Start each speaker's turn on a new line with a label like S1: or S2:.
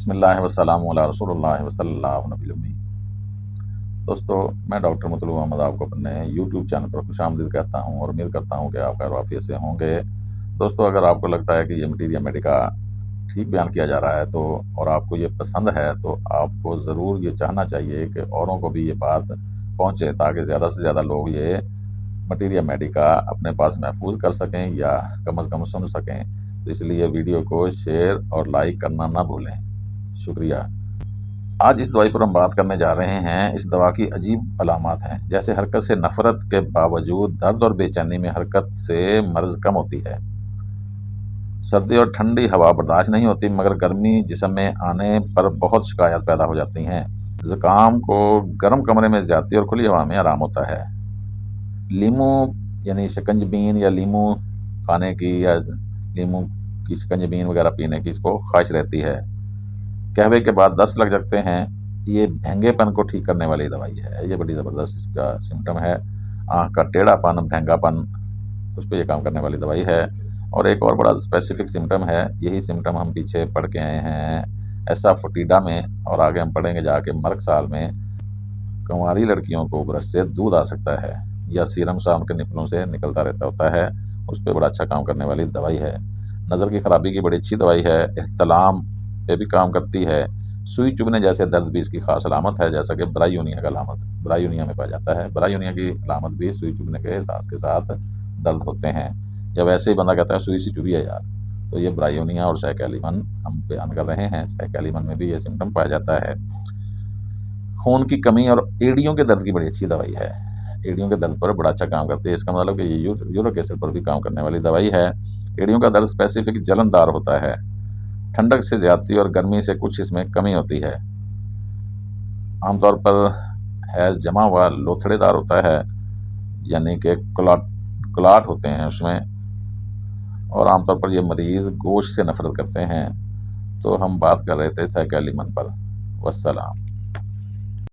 S1: بسم اللہ والسلام علی رسول اللہ وصلی اللہ نبی المی۔ دوستو، میں ڈاکٹر مطلوب محمد آپ کو اپنے یوٹیوب چینل پر خوش آمدید کہتا ہوں اور امید کرتا ہوں کہ آپ خیر و عافیت سے ہوں گے۔ دوستو، اگر آپ کو لگتا ہے کہ یہ مٹیریا میڈیکا ٹھیک بیان کیا جا رہا ہے اور آپ کو یہ پسند ہے تو آپ کو ضرور یہ چاہنا چاہیے کہ اوروں کو بھی یہ بات پہنچے تاکہ زیادہ سے زیادہ لوگ یہ مٹیریا میڈیکا اپنے پاس محفوظ کر سکیں یا کم از کم سن سکیں۔ تو اس لیے ویڈیو کو شیئر اور لائک کرنا نہ بھولیں۔ شکریہ۔ آج اس دوائی پر ہم بات کرنے جا رہے ہیں۔ اس دوا کی عجیب علامات ہیں، جیسے حرکت سے نفرت کے باوجود درد اور بے چینی میں حرکت سے مرض کم ہوتی ہے، سردی اور ٹھنڈی ہوا برداشت نہیں ہوتی مگر گرمی جسم میں آنے پر بہت شکایات پیدا ہو جاتی ہیں، زکام کو گرم کمرے میں زیادتی اور کھلی ہوا میں آرام ہوتا ہے، لیمو یعنی شکنج بین یا لیمو کھانے کی یا لیمو کی شکنج بین وغیرہ پینے کی اس کو خواہش رہتی ہے، قہوے کے بعد دست لگ جاتے ہیں۔ یہ بھینگے پن کو ٹھیک کرنے والی دوائی ہے، یہ بڑی زبردست اس کا سمٹم ہے۔ آنکھ کا ٹیڑھا پن، بھینگا پن، اس پہ یہ کام کرنے والی دوائی ہے۔ اور ایک اور بڑا اسپیسیفک سمٹم ہے، یہی سمٹم ہم پیچھے پڑھ کے آئے ہیں ایسافوٹیڈا میں، اور آگے ہم پڑھیں گے جا کے مرگ سال میں کنواری لڑکیوں کو برس سے دودھ آ سکتا ہے یا سیرم سام کے نپلوں سے نکلتا رہتا ہوتا ہے، اس پہ بڑا اچھا کام کرنے والی دوائی ہے۔ نظر کی خرابی کی بڑی اچھی دوائی ہے، احتلام پہ بھی کام کرتی ہے، سوئی چبھنے جیسے درد بھی اس کی خاص علامت ہے، جیسا کہ برائیونیا کا علامت برائیونیا میں پایا جاتا ہے۔ برائیونیا کی علامت بھی سوئی چبھنے کے احساس کے ساتھ درد ہوتے ہیں، یا ویسے ہی بندہ کہتا ہے سوئی سی چبھی ہے یار، تو یہ برائیونیا اور سائیکلیمن ہم بیان کر رہے ہیں۔ سائیکلیمن میں بھی یہ سمٹم پایا جاتا ہے۔ خون کی کمی اور ایڑیوں کے درد کی بڑی اچھی دوائی ہے، ایڑیوں کے درد پر بڑا اچھا کام کرتی ہے، اس کا مطلب کہ یہ یورک ایسڈ پر بھی کام کرنے والی دوائی ہے۔ ایڑیوں کا درد اسپیسیفک جلن دار ہوتا ہے، ٹھنڈک سے زیادتی اور گرمی سے کچھ اس میں کمی ہوتی ہے، عام طور پر حیض جمع ہوا لوتھڑے دار ہوتا ہے، یعنی کہ کلاٹ ہوتے ہیں اس میں، اور عام طور پر یہ مریض گوشت سے نفرت کرتے ہیں۔ تو ہم بات کر رہے تھے سائیکلیمن پر۔ والسلام۔